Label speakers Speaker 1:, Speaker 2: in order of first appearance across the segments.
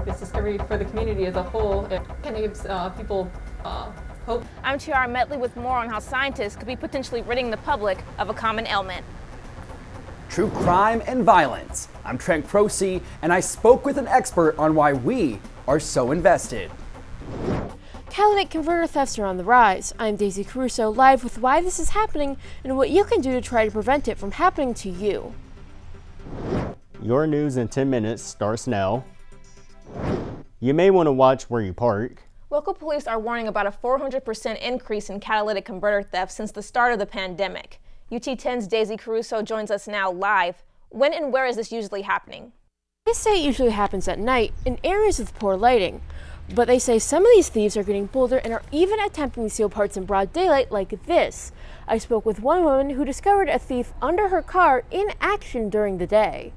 Speaker 1: this discovery for the community as a whole. It kind of gives people hope.
Speaker 2: I'm Tiara Medley with more on how scientists could be potentially ridding the public of a common ailment.
Speaker 3: True crime and violence. I'm Trent Prosey, and I spoke with an expert on why we are so invested.
Speaker 4: Catalytic converter thefts are on the rise. I'm Daisy Caruso, live with why this is happening and what you can do to try to prevent it from happening to you.
Speaker 5: Your news in 10 minutes starts now. You may want to watch where you park.
Speaker 2: Local police are warning about a 400% increase in catalytic converter theft since the start of the pandemic. UT10's Daisy Caruso joins us now live. When and where is this usually happening?
Speaker 4: They say it usually happens at night in areas with poor lighting. But they say some of these thieves are getting bolder and are even attempting to steal parts in broad daylight like this. I spoke with one woman who discovered a thief under her car in action during the day.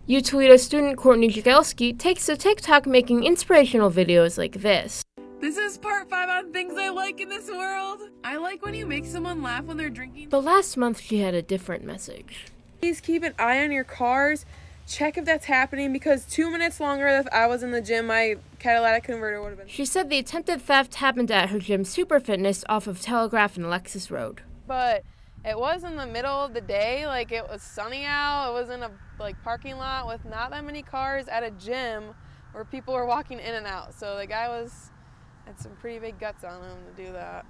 Speaker 4: Toledo student Courtney Jagelski takes to TikTok making inspirational videos like this.
Speaker 6: This is part 5 on things I like in this world. I like when you make someone laugh when they're drinking.
Speaker 4: But last month she had a different message.
Speaker 6: Please keep an eye on your cars. Check if that's happening, because 2 minutes longer if I was in the gym, my catalytic converter would have been.
Speaker 4: She said the attempted theft happened at her gym Super Fitness off of Telegraph and Alexis Road.
Speaker 6: But it was in the middle of the day, like it was sunny out. It was in a parking lot with not that many cars at a gym where people were walking in and out. So the guy had some pretty big guts on him to do that.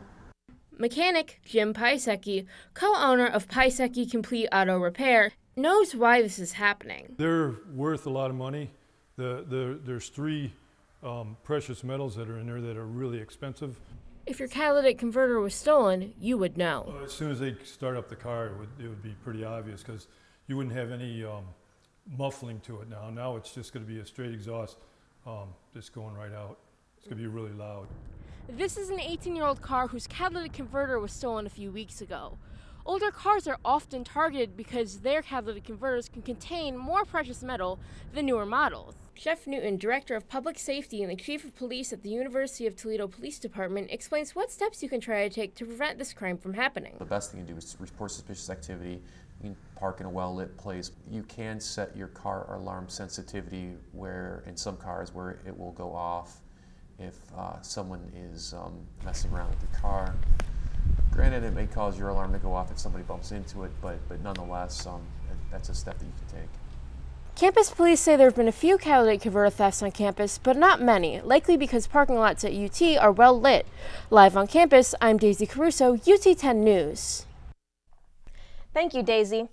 Speaker 4: Mechanic Jim Pisecki, co-owner of Pisecki Complete Auto Repair, knows why this is happening.
Speaker 7: They're worth a lot of money. There's 3 precious metals that are in there that are really expensive.
Speaker 4: If your catalytic converter was stolen, you would know.
Speaker 7: As soon as they start up the car, it would be pretty obvious, because you wouldn't have any muffling to it now. Now it's just going to be a straight exhaust just going right out. It's going to be really loud.
Speaker 4: This is an 18-year-old car whose catalytic converter was stolen a few weeks ago. Older cars are often targeted because their catalytic converters can contain more precious metal than newer models. Jeff Newton, Director of Public Safety and the Chief of Police at the University of Toledo Police Department, explains what steps you can try to take to prevent this crime from happening.
Speaker 8: The best thing to do is to report suspicious activity. You can park in a well-lit place. You can set your car alarm sensitivity where, in some cars, where it will go off if someone is messing around with the car. Granted, it may cause your alarm to go off if somebody bumps into it, but nonetheless, that's a step that you can take.
Speaker 4: Campus police say there have been a few catalytic converter thefts on campus, but not many, likely because parking lots at UT are well lit. Live on campus, I'm Daisy Caruso, UT10 News.
Speaker 2: Thank you, Daisy.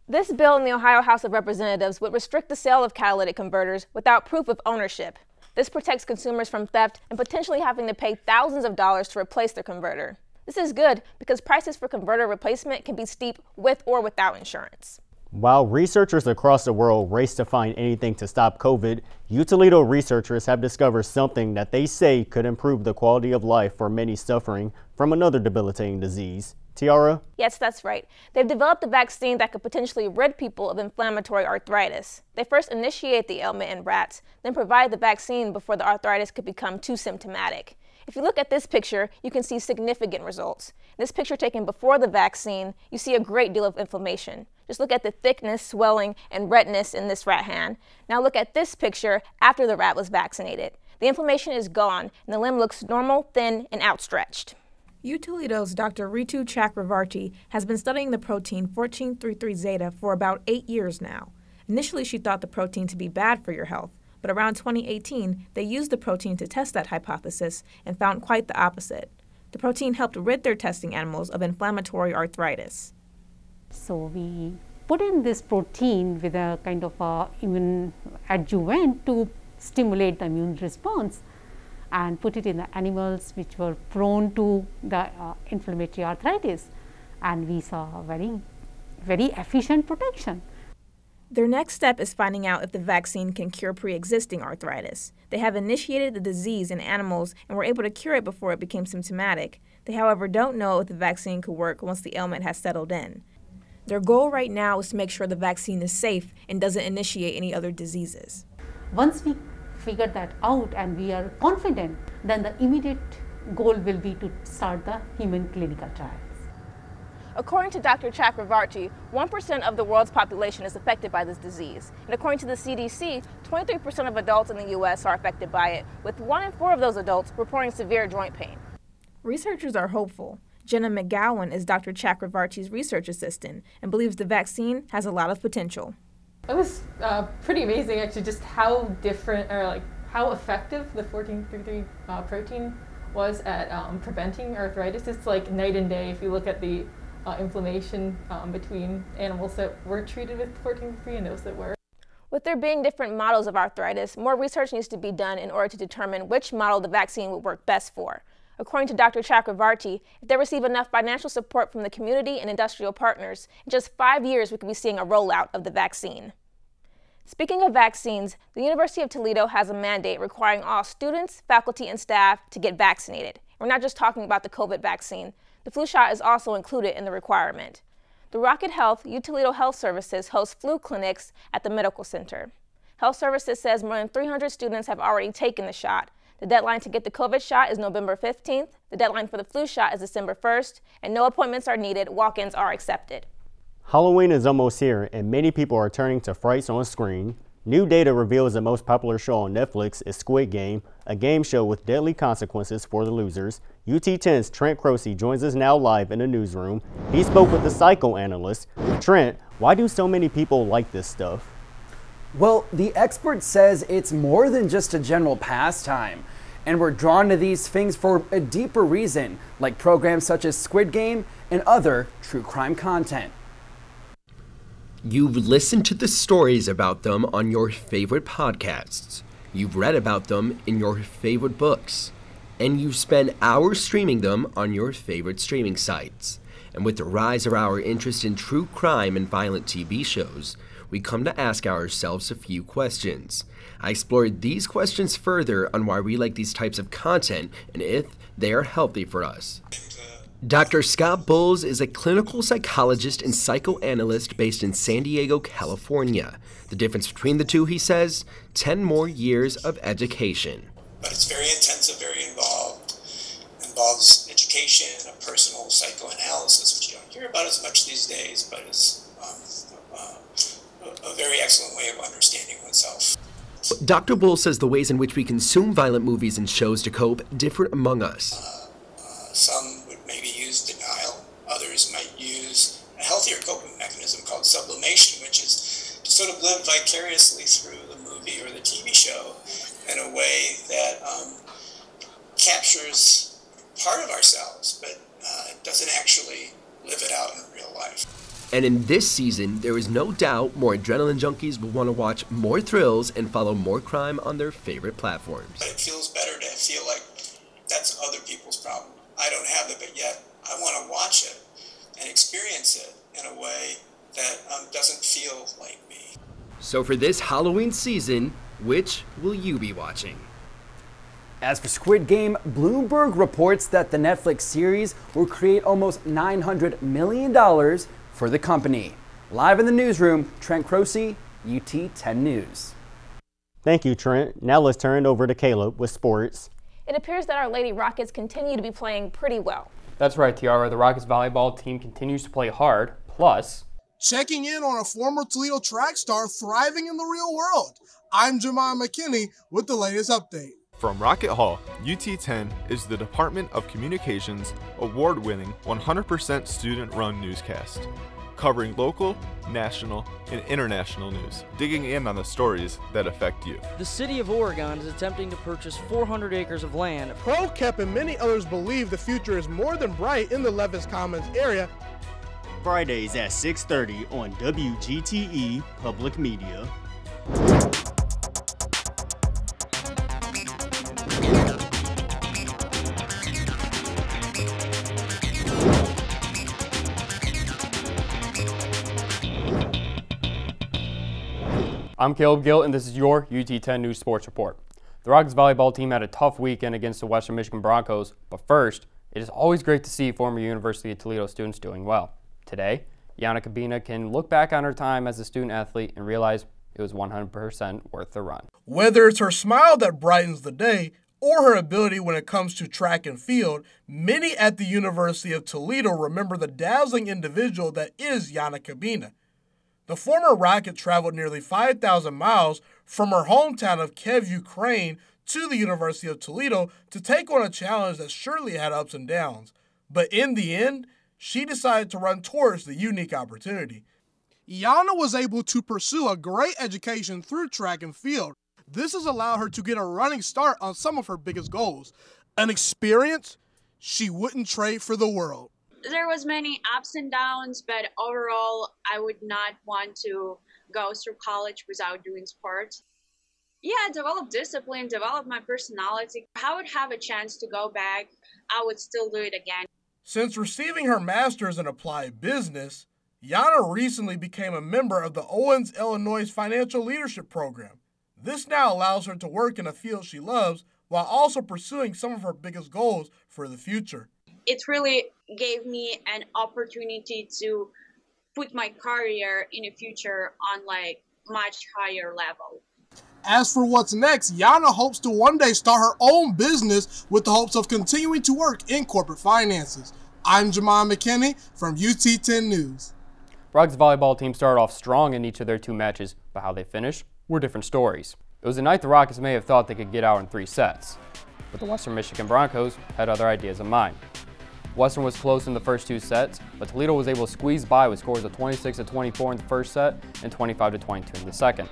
Speaker 2: This bill in the Ohio House of Representatives would restrict the sale of catalytic converters without proof of ownership. This protects consumers from theft and potentially having to pay thousands of dollars to replace their converter. This is good because prices for converter replacement can be steep with or without insurance.
Speaker 5: While researchers across the world race to find anything to stop COVID, Toledo researchers have discovered something that they say could improve the quality of life for many suffering from another debilitating disease. Tiara?
Speaker 2: Yes, that's right. They've developed a vaccine that could potentially rid people of inflammatory arthritis. They first initiate the ailment in rats, then provide the vaccine before the arthritis could become too symptomatic. If you look at this picture, you can see significant results. In this picture taken before the vaccine, you see a great deal of inflammation. Just look at the thickness, swelling, and redness in this rat hand. Now look at this picture after the rat was vaccinated. The inflammation is gone, and the limb looks normal, thin, and outstretched.
Speaker 9: Toledo's Dr. Ritu Chakravarti has been studying the protein 1433 zeta for about 8 years now. Initially, she thought the protein to be bad for your health, but around 2018, they used the protein to test that hypothesis and found quite the opposite. The protein helped rid their testing animals of inflammatory arthritis.
Speaker 10: So we put in this protein with a kind of immune adjuvant to stimulate the immune response, and put it in the animals which were prone to the inflammatory arthritis, and we saw very efficient protection.
Speaker 9: Their next step is finding out if the vaccine can cure pre-existing arthritis. They have initiated the disease in animals and were able to cure it before it became symptomatic. They, however, don't know if the vaccine could work once the ailment has settled in. Their goal right now is to make sure the vaccine is safe and doesn't initiate any other diseases.
Speaker 10: Once we figure that out and we are confident, then the immediate goal will be to start the human clinical trials.
Speaker 2: According to Dr. Chakravarti, 1% of the world's population is affected by this disease. And according to the CDC, 23% of adults in the U.S. are affected by it, with 1 in 4 of those adults reporting severe joint pain.
Speaker 9: Researchers are hopeful. Jenna McGowan is Dr. Chakravarty's research assistant and believes the vaccine has a lot of potential.
Speaker 1: It was pretty amazing, actually, just how different, or like how effective the 1433 protein was at preventing arthritis. It's like night and day if you look at the inflammation between animals that weren't treated with 1433 and those that were.
Speaker 2: With there being different models of arthritis, more research needs to be done in order to determine which model the vaccine would work best for. According to Dr. Chakravarty, if they receive enough financial support from the community and industrial partners, in just 5 years we could be seeing a rollout of the vaccine. Speaking of vaccines, the University of Toledo has a mandate requiring all students, faculty, and staff to get vaccinated. We're not just talking about the COVID vaccine. The flu shot is also included in the requirement. The Rocket Health UToledo Health Services hosts flu clinics at the medical center. Health Services says more than 300 students have already taken the shot. The deadline to get the COVID shot is November 15th. The deadline for the flu shot is December 1st, and no appointments are needed. Walk-ins are accepted.
Speaker 5: Halloween is almost here, and many people are turning to frights on screen. New data reveals the most popular show on Netflix is Squid Game, a game show with deadly consequences for the losers. UT10's Trent Croce joins us now live in the newsroom. He spoke with the Psychoanalyst. Trent, why do so many people like this stuff?
Speaker 3: Well, the expert says it's more than just a general pastime, and we're drawn to these things for a deeper reason, like programs such as Squid Game and other true crime content.
Speaker 11: You've listened to the stories about them on your favorite podcasts. You've read about them in your favorite books. And you've spent hours streaming them on your favorite streaming sites. And with the rise of our interest in true crime and violent TV shows, we come to ask ourselves a few questions. I explored these questions further on why we like these types of content and if they are healthy for us. Dr. Scott Bowles is a clinical psychologist and psychoanalyst based in San Diego, California. The difference between the two, he says, 10 more years of education.
Speaker 12: But it's very intensive, very involved. Involves education, a personal psychoanalysis, which you don't hear about as much these days, but is a very excellent way of understanding oneself.
Speaker 11: Dr. Bowles says the ways in which we consume violent movies and shows to cope differ among us.
Speaker 12: Some would maybe use denial. Others might use a healthier coping mechanism called sublimation, which is to sort of live vicariously through the movie or the TV show in a way that captures part of ourselves, but doesn't actually live it out in real life.
Speaker 11: And in this season, there is no doubt more adrenaline junkies will want to watch more thrills and follow more crime on their favorite platforms.
Speaker 12: But it feels better to feel like that's other people's problem. I don't have it, but yet I want to watch it and experience it in a way that doesn't feel like me.
Speaker 11: So for this Halloween season, which will you be watching?
Speaker 3: As for Squid Game, Bloomberg reports that the Netflix series will create almost $900 million for the company. Live in the newsroom, Trent Croce, UT10 News.
Speaker 5: Thank you, Trent. Now let's turn it over to Caleb with sports.
Speaker 2: It appears that our Lady Rockets continue to be playing pretty well.
Speaker 13: That's right, Tiara. The Rockets volleyball team continues to play hard. Plus,
Speaker 14: checking in on a former Toledo track star thriving in the real world. I'm Jemima McKinney with the latest update.
Speaker 15: From Rocket Hall, UT10 is the Department of Communications award-winning 100% student-run newscast, covering local, national, and international news, digging in on the stories that affect you.
Speaker 16: The city of Oregon is attempting to purchase 400 acres of land.
Speaker 14: ProKep and many others believe the future is more than bright in the Levis Commons area.
Speaker 5: Fridays at 6:30 on WGTE Public Media.
Speaker 13: I'm Caleb Gill, and this is your UT10 News Sports Report. The Rockets volleyball team had a tough weekend against the Western Michigan Broncos, but first, it is always great to see former University of Toledo students doing well. Today, Yana Kabina can look back on her time as a student athlete and realize it was 100% worth the run.
Speaker 14: Whether it's her smile that brightens the day or her ability when it comes to track and field, many at the University of Toledo remember the dazzling individual that is Yana Kabina. The former Rocket traveled nearly 5,000 miles from her hometown of Kiev, Ukraine, to the University of Toledo to take on a challenge that surely had ups and downs. But in the end, she decided to run towards the unique opportunity. Yana was able to pursue a great education through track and field. This has allowed her to get a running start on some of her biggest goals, an experience she wouldn't trade for the world.
Speaker 17: There was many ups and downs, but overall, I would not want to go through college without doing sports. Yeah, develop discipline, develop my personality. If I would have a chance to go back, I would still do it again.
Speaker 14: Since receiving her master's in applied business, Yana recently became a member of the Owens, Illinois Financial Leadership Program. This now allows her to work in a field she loves while also pursuing some of her biggest goals for the future.
Speaker 17: It really gave me an opportunity to put my career in the future on much higher level.
Speaker 14: As for what's next, Yana hopes to one day start her own business with the hopes of continuing to work in corporate finances. I'm Jamal McKinney from UT10 News.
Speaker 13: Rockets volleyball team started off strong in each of their 2 matches, but how they finished were different stories. It was a night the Rockets may have thought they could get out in 3 sets, but the Western Michigan Broncos had other ideas in mind. Western was close in the first 2 sets, but Toledo was able to squeeze by with scores of 26-24 in the first set and 25-22 in the second.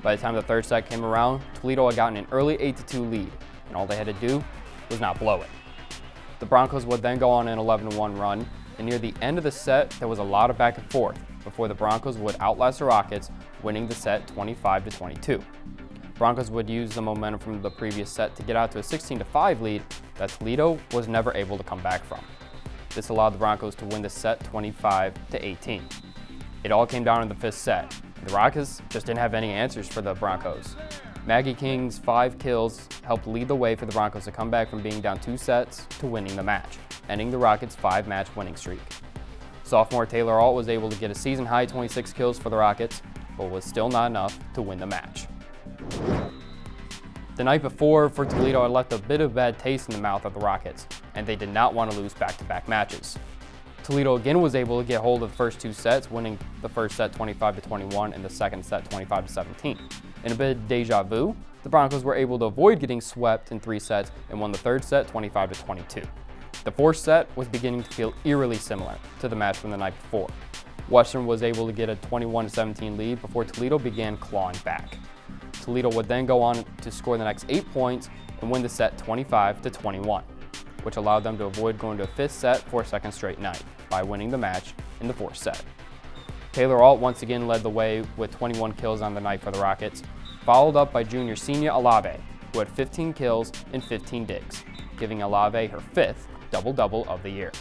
Speaker 13: By the time the 3rd set came around, Toledo had gotten an early 8-2 lead, and all they had to do was not blow it. The Broncos would then go on an 11-1 run, and near the end of the set, there was a lot of back and forth before the Broncos would outlast the Rockets, winning the set 25-22. Broncos would use the momentum from the previous set to get out to a 16-5 lead that Toledo was never able to come back from. This allowed the Broncos to win the set 25-18. It all came down in the 5th set. The Rockets just didn't have any answers for the Broncos. Maggie King's 5 kills helped lead the way for the Broncos to come back from being down 2 sets to winning the match, ending the Rockets' 5-match winning streak. Sophomore Taylor Alt was able to get a season-high 26 kills for the Rockets, but was still not enough to win the match. The night before for Toledo had left a bit of bad taste in the mouth of the Rockets, and they did not want to lose back-to-back matches. Toledo again was able to get hold of the first 2 sets, winning the first set 25-21 and the second set 25-17. In a bit of deja vu, the Broncos were able to avoid getting swept in 3 sets and won the 3rd set 25-22. The 4th set was beginning to feel eerily similar to the match from the night before. Western was able to get a 21-17 lead before Toledo began clawing back. Toledo would then go on to score the next 8 points and win the set 25-21, which allowed them to avoid going to a 5th set for a 2nd straight night by winning the match in the 4th set. Taylor Alt once again led the way with 21 kills on the night for the Rockets, followed up by junior Senia Alave, who had 15 kills and 15 digs, giving Alave her 5th double-double of the year.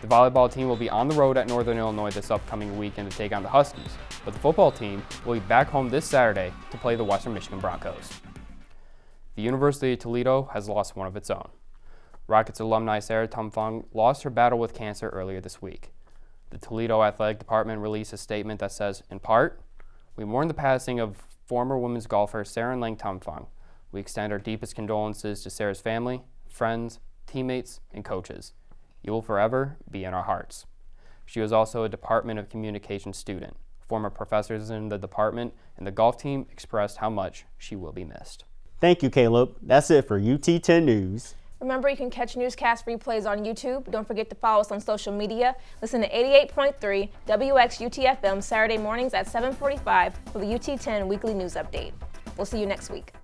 Speaker 13: The volleyball team will be on the road at Northern Illinois this upcoming weekend to take on the Huskies, but the football team will be back home this Saturday to play the Western Michigan Broncos. The University of Toledo has lost one of its own. Rockets alumni Sarah Tumfung lost her battle with cancer earlier this week. The Toledo Athletic Department released a statement that says, in part, we mourn the passing of former women's golfer Sarah Lang Tumfung. We extend our deepest condolences to Sarah's family, friends, teammates, and coaches. You will forever be in our hearts. She was also a Department of Communications student. Former professors in the department and the golf team expressed how much she will be missed.
Speaker 5: Thank you, Caleb. That's it for UT10 News.
Speaker 2: Remember, you can catch newscast replays on YouTube. Don't forget to follow us on social media. Listen to 88.3 WXUT-FM Saturday mornings at 7:45 for the UT10 Weekly News Update. We'll see you next week.